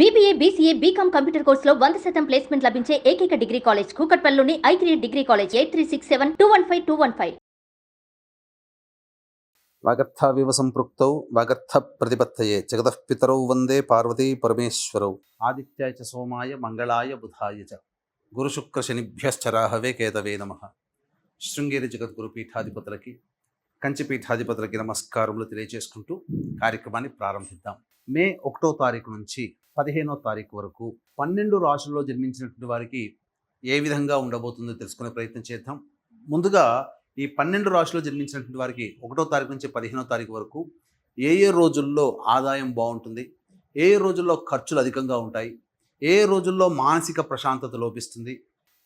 BBA, BCA, BCom computer కోర్సులో 100% placement లభించే ఏకైక డిగ్రీ కాలేజ్ కూకట్పల్లిలోని I3 డిగ్రీ కాలేజ్ 8367215215. వాగర్థావివ సంపృక్తౌ వాగర్థ ప్రతిపత్తయే జగతః పితరౌ వందే పార్వతీ పరమేశ్వరౌ ఆదిత్యాయ చ సోమాయ మంగళాయ బుధాయ చ గురుశుక్ర శనిభ్యశ్చ రాహవే కేతవే నమః. శృంగేరి జగద్గురు పీఠాధిపతులకి కంచి పీఠాధిపతులకి నమస్కారములు తెలియజేసుకుంటూ కార్యక్రమాన్ని ప్రారంభిద్దాం. మే 1వ తారీఖు నుంచి 15వ తారీఖు వరకు 12 రాశుల్లో జన్మించినటువంటి వారికి ఏ విధంగా ఉండబోతుందో తెలుసుకునే ప్రయత్నం చేద్దాం. ముందుగా ఈ 12 రాశుల్లో జన్మించినటువంటి వారికి 1వ తారీఖు నుంచి 15వ తారీఖు వరకు ఏ రోజుల్లో ఆదాయం బాగుంటుంది, ఏ రోజుల్లో ఖర్చులు అధికంగా ఉంటాయి, ఏ రోజుల్లో మానసిక ప్రశాంతత లోపిస్తుంది,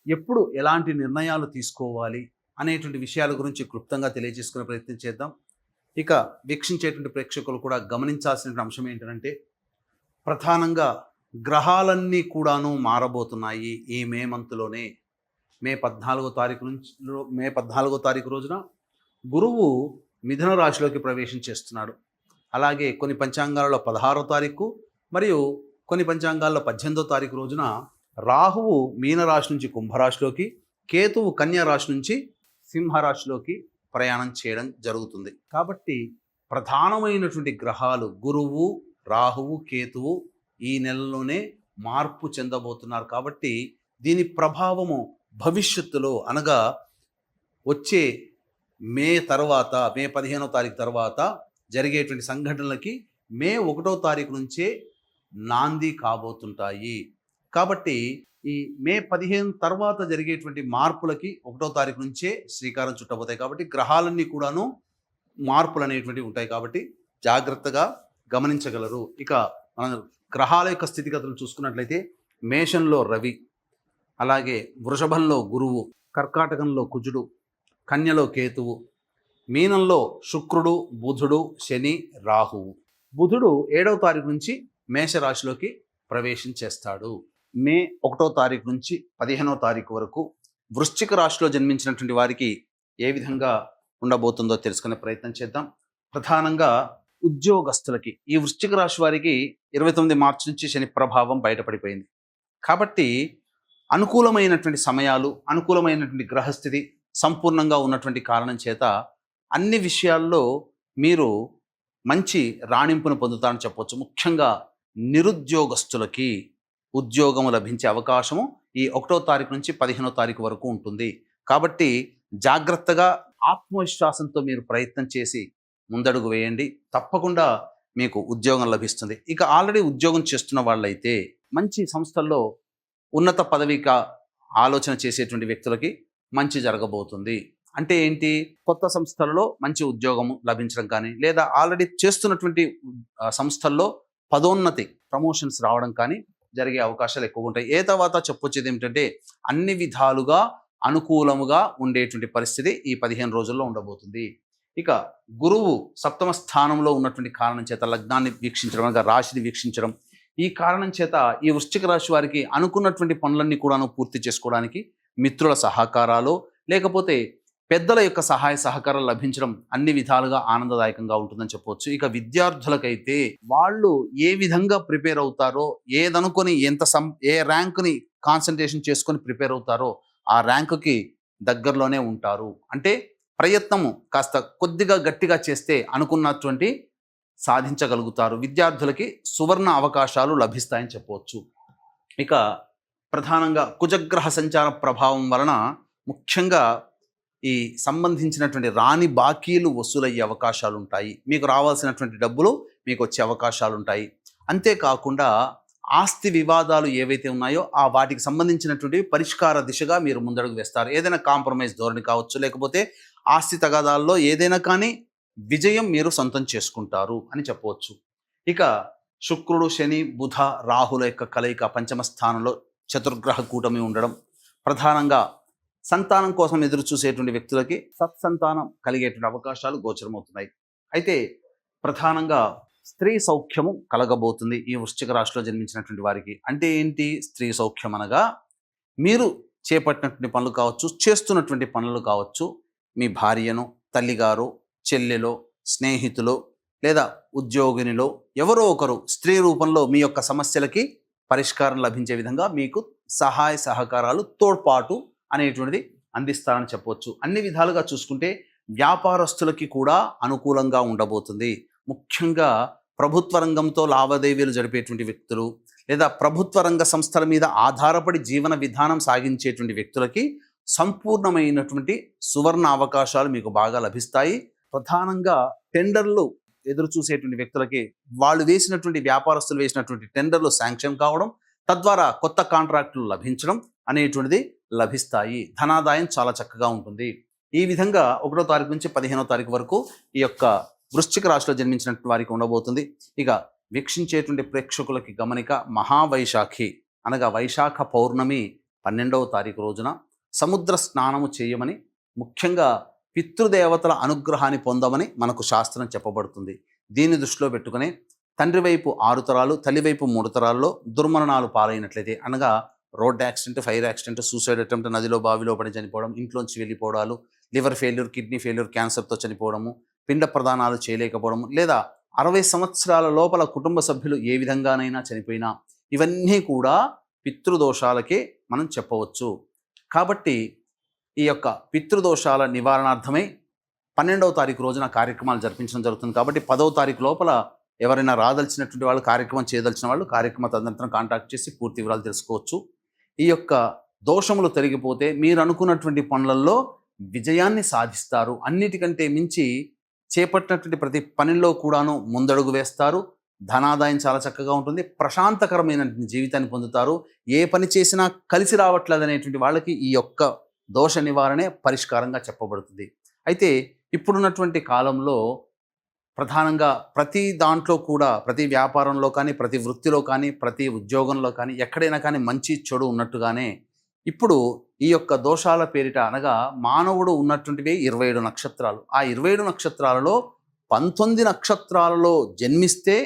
ఎప్పుడు ఎలాంటి నిర్ణయాలు తీసుకోవాలి అనేటువంటి విషయాల గురించి క్లుప్తంగా తెలియజేసుకునే ప్రయత్నం చేద్దాం. ఇక వీక్షించేటువంటి ప్రేక్షకులు కూడా గమనించాల్సిన అంశం ఏంటంటే, ప్రధానంగా గ్రహాలన్నీ కూడాను మారబోతున్నాయి ఈ మే మంత్లోనే. మే 14వ తారీఖు రోజున గురువు మిథున రాశిలోకి ప్రవేశం చేస్తున్నాడు. అలాగే కొన్ని పంచాంగాలలో 16వ తారీఖు మరియు కొన్ని పంచాంగాల్లో 18వ తారీఖు రోజున రాహువు మీనరాశి నుంచి కుంభరాశిలోకి, కేతువు కన్యా రాశి నుంచి సింహరాశిలోకి ప్రయాణం చేయడం జరుగుతుంది. కాబట్టి ప్రధానమైనటువంటి గ్రహాలు గురువు, రాహువు, కేతువు ఈ నెలలోనే మార్పు చెందబోతున్నారు. కాబట్టి దీని ప్రభావము భవిష్యత్తులో అనగా వచ్చే మే 15వ తారీఖు తర్వాత జరిగేటువంటి సంఘటనలకి మే 1వ తారీఖు నుంచే నాంది కాబోతుంటాయి. కాబట్టి ఈ మే 15 తర్వాత జరిగేటువంటి మార్పులకి 1వ తారీఖు నుంచే శ్రీకారం చుట్టబోతాయి. కాబట్టి గ్రహాలన్నీ కూడాను మార్పులు అనేటువంటివి ఉంటాయి. కాబట్టి జాగ్రత్తగా గమనించగలరు. ఇక మన గ్రహాల యొక్క స్థితిగతులు చూసుకున్నట్లయితే మేషంలో రవి, అలాగే వృషభంలో గురువు, కర్కాటకంలో కుజుడు, కన్యలో కేతువు, మీనంలో శుక్రుడు, బుధుడు, శని, రాహువు. బుధుడు 7వ తారీఖు నుంచి మేషరాశిలోకి ప్రవేశం చేస్తాడు. మే 1వ తారీఖు నుంచి 15వ తారీఖు వరకు వృశ్చిక రాశిలో జన్మించినటువంటి వారికి ఏ విధంగా ఉండబోతుందో తెలుసుకునే ప్రయత్నం చేద్దాం. ప్రధానంగా ఉద్యోగస్తులకి ఈ వృశ్చిక రాశి వారికి 29 మార్చి నుంచి శని ప్రభావం బయటపడిపోయింది. కాబట్టి అనుకూలమైనటువంటి సమయాలు, అనుకూలమైనటువంటి గ్రహస్థితి సంపూర్ణంగా ఉన్నటువంటి కారణం చేత అన్ని విషయాల్లో మీరు మంచి రాణింపును పొందుతారని చెప్పవచ్చు. ముఖ్యంగా నిరుద్యోగస్తులకి ఉద్యోగం లభించే అవకాశము ఈ 1వ తారీఖు నుంచి 15వ తారీఖు వరకు ఉంటుంది. కాబట్టి జాగ్రత్తగా ఆత్మవిశ్వాసంతో మీరు ప్రయత్నం చేసి ముందడుగు వేయండి. తప్పకుండా మీకు ఉద్యోగం లభిస్తుంది. ఇక ఆల్రెడీ ఉద్యోగం చేస్తున్న వాళ్ళైతే మంచి సంస్థల్లో ఉన్నత పదవిగా ఆలోచన చేసేటువంటి వ్యక్తులకి మంచి జరగబోతుంది. అంటే ఏంటి, కొత్త సంస్థలలో మంచి ఉద్యోగం లభించడం కానీ, లేదా ఆల్రెడీ చేస్తున్నటువంటి సంస్థల్లో పదోన్నతి, ప్రమోషన్స్ రావడం కానీ జరిగే అవకాశాలు ఎక్కువగా ఉంటాయి. తర్వాత చెప్పొచ్చేది ఏమిటంటే, అన్ని విధాలుగా అనుకూలముగా ఉండేటువంటి పరిస్థితి ఈ 15 రోజుల్లో ఉండబోతుంది. ఇక గురువు 7వ స్థానంలో ఉన్నటువంటి కారణం చేత లగ్నాన్ని వీక్షించడం, అనగా రాశిని వీక్షించడం, ఈ కారణం చేత ఈ వృశ్చిక రాశి వారికి అనుకున్నటువంటి పనులన్నీ కూడాను పూర్తి చేసుకోవడానికి మిత్రుల సహకారాలు, లేకపోతే పెద్దల యొక్క సహాయ సహకారాలు లభించడం అన్ని విధాలుగా ఆనందదాయకంగా ఉంటుందని చెప్పవచ్చు. ఇక విద్యార్థులకైతే వాళ్ళు ఏ విధంగా ప్రిపేర్ అవుతారో, ఏదనుకొని ఏ ర్యాంకుని కాన్సన్ట్రేషన్ చేసుకొని ప్రిపేర్ అవుతారో ఆ ర్యాంకుకి దగ్గరలోనే ఉంటారు. అంటే ప్రయత్నము కాస్త కొద్దిగా గట్టిగా చేస్తే అనుకున్నటువంటి సాధించగలుగుతారు. విద్యార్థులకి సువర్ణ అవకాశాలు లభిస్తాయని చెప్పవచ్చు. ఇక ప్రధానంగా కుజగ్రహ సంచార ప్రభావం వలన ముఖ్యంగా ఈ సంబంధించినటువంటి రాని బాకీలు వసూలయ్యే అవకాశాలు ఉంటాయి. మీకు రావాల్సినటువంటి డబ్బులు మీకు వచ్చే అవకాశాలు ఉంటాయి. అంతేకాకుండా ఆస్తి వివాదాలు ఏవైతే ఉన్నాయో వాటికి సంబంధించినటువంటి పరిష్కార దిశగా మీరు ముందడుగు వేస్తారు. ఏదైనా కాంప్రమైజ్ ధోరణి కావచ్చు, లేకపోతే ఆస్తి తగాదాల్లో ఏదైనా కానీ విజయం మీరు సొంతం చేసుకుంటారు అని చెప్పవచ్చు. ఇక శుక్రుడు, శని, బుధ, రాహుల యొక్క కలయిక 5వ స్థానంలో చతుర్గ్రహ కూటమి ఉండడం ప్రధానంగా సంతానం కోసం ఎదురు చూసేటువంటి వ్యక్తులకి సత్సంతానం కలిగేటువంటి అవకాశాలు గోచరమవుతున్నాయి. అయితే ప్రధానంగా స్త్రీ సౌఖ్యము కలగబోతుంది ఈ వృశ్చిక రాశిలో జన్మించినటువంటి వారికి. అంటే ఏంటి స్త్రీ సౌఖ్యం అనగా, మీరు చేపట్టినటువంటి పనులు కావచ్చు, చేస్తున్నటువంటి పనులు కావచ్చు, మీ భార్యను, తల్లిగారు, చెల్లెలో, స్నేహితులు లేదా ఉద్యోగినిలో ఎవరో ఒకరు స్త్రీ రూపంలో మీ యొక్క సమస్యలకి పరిష్కారం లభించే విధంగా మీకు సహాయ సహకారాలు తోడ్పాటు అనేటువంటిది అందిస్తారని చెప్పవచ్చు. అన్ని విధాలుగా చూసుకుంటే వ్యాపారస్తులకి కూడా అనుకూలంగా ఉండబోతుంది. ముఖ్యంగా ప్రభుత్వ రంగంతో లావాదేవీలు జరిపేటువంటి వ్యక్తులు లేదా ప్రభుత్వ రంగ సంస్థల మీద ఆధారపడి జీవన విధానం సాగించేటువంటి వ్యక్తులకి సంపూర్ణమైనటువంటి సువర్ణ అవకాశాలు మీకు బాగా లభిస్తాయి. ప్రధానంగా టెండర్లు ఎదురు చూసేటువంటి వ్యక్తులకి వాళ్ళు వేసినటువంటి వ్యాపారస్తులు వేసినటువంటి టెండర్లు శాంక్షన్ కావడం, తద్వారా కొత్త కాంట్రాక్టులు లభించడం అనేటువంటిది లభిస్తాయి. ధనాదాయం చాలా చక్కగా ఉంటుంది. ఈ విధంగా 1వ తారీఖు నుంచి 15వ తారీఖు వరకు ఈ యొక్క వృశ్చిక రాశిలో జన్మించినటువంటి వారికి ఉండబోతుంది. ఇక వీక్షించేటువంటి ప్రేక్షకులకి గమనిక, మహావైశాఖి అనగా వైశాఖ పౌర్ణమి 12వ తారీఖు రోజున సముద్ర స్నానము చేయమని, ముఖ్యంగా పితృదేవతల అనుగ్రహాన్ని పొందమని మనకు శాస్త్రం చెప్పబడుతుంది. దీన్ని దృష్టిలో పెట్టుకుని తండ్రి వైపు 6 తరాలు, తల్లి వైపు 3 తరాల్లో దుర్మరణాలు పాలైనట్లయితే, అనగా road accident, fire accident, suicide attempt, నదిలో బావిలో పడి చనిపోవడం, ఇంట్లోంచి వెళ్ళిపోవడాలు, లివర్ ఫెయిల్యూర్, కిడ్నీ ఫెయిల్యూర్, క్యాన్సర్తో చనిపోవడము, పిండ ప్రదానాలు చేయలేకపోవడము, లేదా 60 సంవత్సరాల లోపల కుటుంబ సభ్యులు ఏ విధంగానైనా చనిపోయినా, ఇవన్నీ కూడా పితృదోషాలకే మనం చెప్పవచ్చు. కాబట్టి ఈ యొక్క పితృదోషాల నివారణార్థమై 12వ తారీఖు రోజున కార్యక్రమాలు జరిపించడం జరుగుతుంది. కాబట్టి 10వ తారీఖు లోపల ఎవరైనా రాదలిచినటువంటి వాళ్ళు, కార్యక్రమం చేయదలిచిన వాళ్ళు కార్యక్రమ తదనంతరం కాంటాక్ట్ చేసి పూర్తి వివరాలు తెలుసుకోవచ్చు. ఈ యొక్క దోషములు తొలగిపోతే మీరు అనుకున్నటువంటి పనులలో విజయాన్ని సాధిస్తారు. అన్నిటికంటే మించి చేపట్టినటువంటి ప్రతి పనిలో కూడాను ముందడుగు వేస్తారు. ధనాదాయం చాలా చక్కగా ఉంటుంది. ప్రశాంతకరమైన జీవితాన్ని పొందుతారు. ఏ పని చేసినా కలిసి రావట్లేదు అనేటువంటి వాళ్ళకి ఈ యొక్క దోష నివారణే పరిష్కారంగా చెప్పబడుతుంది. అయితే ఇప్పుడున్నటువంటి కాలంలో ప్రధానంగా ప్రతి దాంట్లో కూడా, ప్రతి వ్యాపారంలో కానీ, ప్రతి వృత్తిలో కానీ, ప్రతి ఉద్యోగంలో కానీ, ఎక్కడైనా కానీ మంచి చెడు ఉన్నట్టుగానే ఇప్పుడు ఈ యొక్క దోషాల పేరిట, అనగా మానవుడు ఉన్నటువంటివి 27 నక్షత్రాలు. ఆ 27 నక్షత్రాలలో 19 నక్షత్రాలలో జన్మిస్తే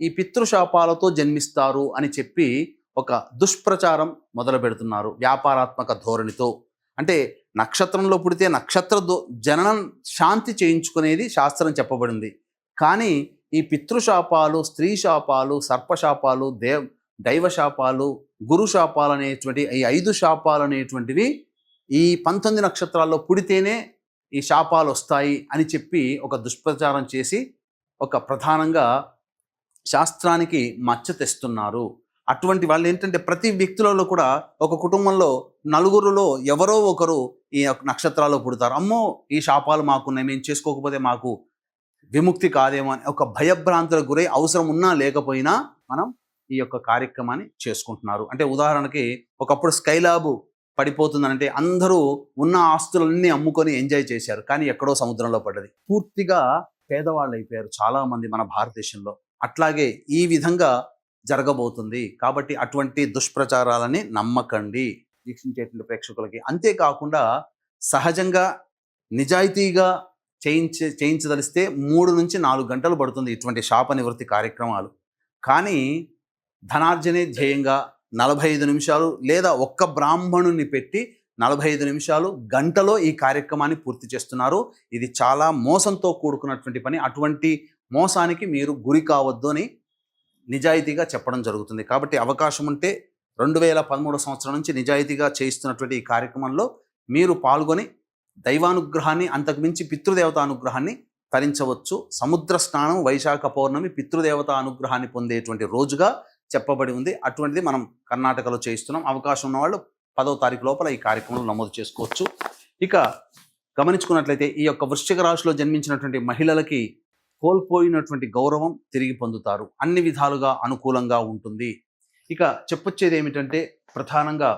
ఈ పితృశాపాలతో జన్మిస్తారు అని చెప్పి ఒక దుష్ప్రచారం మొదలు పెడుతున్నారు వ్యాపారాత్మక ధోరణితో. అంటే నక్షత్రంలో పుడితే నక్షత్ర జననం శాంతి చేయించుకునేది శాస్త్రం చెప్పబడింది. కానీ ఈ పితృశాపాలు, స్త్రీ శాపాలు, సర్పశాపాలు, దైవశాపాలు, గురు శాపాలు అనేటువంటి ఈ 5 శాపాలు అనేటువంటివి ఈ 19 నక్షత్రాల్లో పుడితేనే ఈ శాపాలు వస్తాయి అని చెప్పి ఒక దుష్ప్రచారం చేసి ఒక ప్రధానంగా శాస్త్రానికి మచ్చ తెస్తున్నారు. అటువంటి వాళ్ళు ఏంటంటే ప్రతి వ్యక్తులలో కూడా ఒక కుటుంబంలో నలుగురులో ఎవరో ఒకరు ఈ నక్షత్రాల్లో పుడతారు. అమ్మో ఈ శాపాలు మాకున్నాయి, మేము చేసుకోకపోతే మాకు విముక్తి కాదేమో అని ఒక భయభ్రాంతులకు గురై అవసరం ఉన్నా లేకపోయినా మనం ఈ యొక్క కార్యక్రమాన్ని చేసుకుంటున్నారు. అంటే ఉదాహరణకి ఒకప్పుడు స్కైలాబ్ పడిపోతుందనంటే అందరూ ఉన్న ఆస్తులన్నీ అమ్ముకొని ఎంజాయ్ చేశారు, కానీ ఎక్కడో సముద్రంలో పడ్డది. పూర్తిగా పేదవాళ్ళు అయిపోయారు చాలామంది మన భారతదేశంలో. అట్లాగే ఈ విధంగా జరగబోతుంది. కాబట్టి అటువంటి దుష్ప్రచారాలని నమ్మకండి వీక్షించేటువంటి ప్రేక్షకులకి. అంతేకాకుండా సహజంగా నిజాయితీగా చేయించదలిస్తే 3 నుంచి 4 గంటలు పడుతుంది ఇటువంటి శాప నివృత్తి కార్యక్రమాలు. కానీ ధనార్జనే ధ్యేయంగా 45 నిమిషాలు లేదా ఒక్క బ్రాహ్మణుని పెట్టి 45 నిమిషాలు, గంటలో ఈ కార్యక్రమాన్ని పూర్తి చేస్తున్నారు. ఇది చాలా మోసంతో కూడుకున్నటువంటి పని. అటువంటి మోసానికి మీరు గురి కావద్దు అని నిజాయితీగా చెప్పడం జరుగుతుంది. కాబట్టి అవకాశం ఉంటే 2013 సంవత్సరం నుంచి నిజాయితీగా చేయిస్తున్నటువంటి ఈ కార్యక్రమంలో మీరు పాల్గొని దైవానుగ్రహాన్ని, అంతకుమించి పితృదేవతా అనుగ్రహాన్ని తరించవచ్చు. సముద్ర స్నానం వైశాఖ పౌర్ణమి పితృదేవతా అనుగ్రహాన్ని పొందేటువంటి రోజుగా చెప్పబడి ఉంది. అటువంటిది మనం కర్ణాటకలో చేయిస్తున్నాం. అవకాశం ఉన్నవాళ్ళు 10వ తారీఖు లోపల ఈ కార్యక్రమంలో నమోదు చేసుకోవచ్చు. ఇక గమనించుకున్నట్లయితే ఈ యొక్క వృశ్చిక రాశిలో జన్మించినటువంటి మహిళలకి కోల్పోయినటువంటి గౌరవం తిరిగి పొందుతారు. అన్ని విధాలుగా అనుకూలంగా ఉంటుంది. ఇక చెప్పొచ్చేది ఏమిటంటే ప్రధానంగా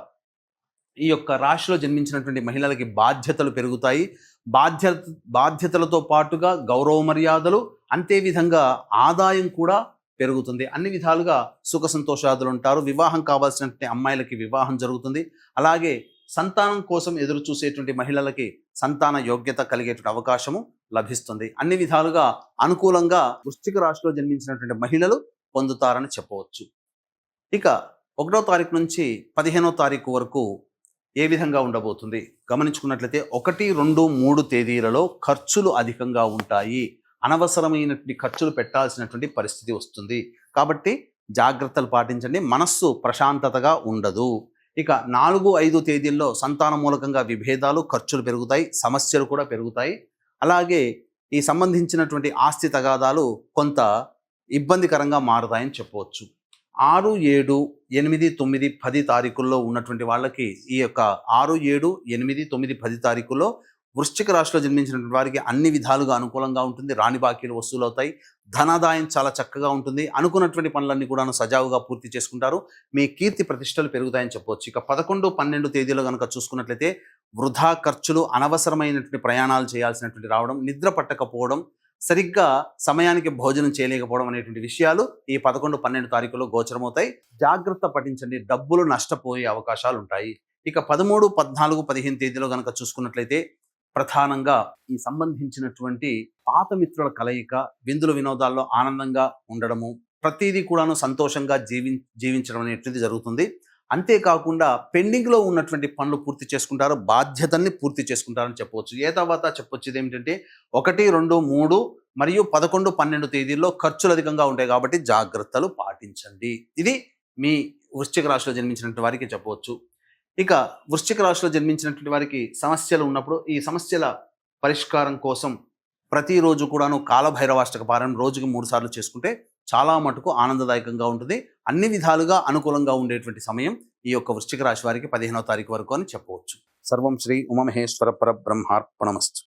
ఈ యొక్క రాశిలో జన్మించినటువంటి మహిళలకి బాధ్యతలు పెరుగుతాయి. బాధ్యతలతో పాటుగా గౌరవ మర్యాదలు, అంతే విధంగా ఆదాయం కూడా పెరుగుతుంది. అన్ని విధాలుగా సుఖ సంతోషాదులు ఉంటారు. వివాహం కావాల్సినటువంటి అమ్మాయిలకి వివాహం జరుగుతుంది. అలాగే సంతానం కోసం ఎదురు చూసేటువంటి మహిళలకి సంతాన యోగ్యత కలిగేటువంటి అవకాశము లభిస్తుంది. అన్ని విధాలుగా అనుకూలంగా వృశ్చిక రాశిలో జన్మించినటువంటి మహిళలు పొందుతారని చెప్పవచ్చు. ఇక 1వ తారీఖు నుంచి 15వ తారీఖు వరకు ఏ విధంగా ఉండబోతుంది గమనించుకున్నట్లయితే 1, 2, 3 తేదీలలో ఖర్చులు అధికంగా ఉంటాయి. అనవసరమైనటువంటి ఖర్చులు పెట్టాల్సినటువంటి పరిస్థితి వస్తుంది. కాబట్టి జాగ్రత్తలు పాటించండి. మనస్సు ప్రశాంతతగా ఉండదు. ఇక 4-5 తేదీల్లో సంతాన మూలకంగా విభేదాలు, ఖర్చులు పెరుగుతాయి, సమస్యలు కూడా పెరుగుతాయి. అలాగే ఈ సంబంధించినటువంటి ఆస్తి తగాదాలు కొంత ఇబ్బందికరంగా మారుతాయని చెప్పవచ్చు. 6, 7, 8, 9, 10 తారీఖుల్లో ఉన్నటువంటి వాళ్ళకి ఈ యొక్క 6, 7, 8, 9, 10 తారీఖుల్లో వృశ్చిక రాశిలో జన్మించినటువంటి వారికి అన్ని విధాలుగా అనుకూలంగా ఉంటుంది. రాని బాకీలు వసూలవుతాయి. ధనాదాయం చాలా చక్కగా ఉంటుంది. అనుకున్నటువంటి పనులన్నీ కూడాను సజావుగా పూర్తి చేసుకుంటారు. మీ కీర్తి ప్రతిష్టలు పెరుగుతాయని చెప్పవచ్చు. ఇక 11, 12 తేదీలో కనుక చూసుకున్నట్లయితే వృధా ఖర్చులు, అనవసరమైనటువంటి ప్రయాణాలు చేయాల్సినటువంటి రావడం, నిద్ర పట్టకపోవడం, సరిగ్గా సమయానికి భోజనం చేయలేకపోవడం అనేటువంటి విషయాలు ఈ 11, 12 తారీఖులో గోచరమవుతాయి. జాగ్రత్త పఠించండి. డబ్బులు నష్టపోయే అవకాశాలు ఉంటాయి. ఇక 13, 14, 15 తేదీలో కనుక చూసుకున్నట్లయితే ప్రధానంగా ఈ సంబంధించినటువంటి పాత మిత్రుల కలయిక, విందుల వినోదాల్లో ఆనందంగా ఉండడము, ప్రతిదీ కూడాను సంతోషంగా జీవించడం అనేటువంటిది జరుగుతుంది. అంతేకాకుండా పెండింగ్లో ఉన్నటువంటి పనులు పూర్తి చేసుకుంటారు, బాధ్యతల్ని పూర్తి చేసుకుంటారని చెప్పవచ్చు. ఏ తర్వాత చెప్పొచ్చు ఏమిటంటే 1, 2, 3 మరియు 11, 12 తేదీల్లో ఖర్చులు అధికంగా ఉంటాయి కాబట్టి జాగ్రత్తలు పాటించండి. ఇది మీ వృశ్చిక రాశిలో జన్మించినటువంటి వారికి చెప్పవచ్చు. ఇక వృశ్చిక రాశిలో జన్మించినటువంటి వారికి సమస్యలు ఉన్నప్పుడు ఈ సమస్యల పరిష్కారం కోసం ప్రతిరోజు కూడాను కాలభైరవాష్టక పారాయణం రోజుకి 3 సార్లు చేసుకుంటే చాలా మటుకు ఆనందదాయకంగా ఉంటుంది. అన్ని విధాలుగా అనుకూలంగా ఉండేటువంటి సమయం ఈ యొక్క వృశ్చిక రాశి వారికి 15వ తారీఖు వరకు అని చెప్పవచ్చు. సర్వం శ్రీ ఉమామహేశ్వర పరబ్రహ్మార్పణమస్తు.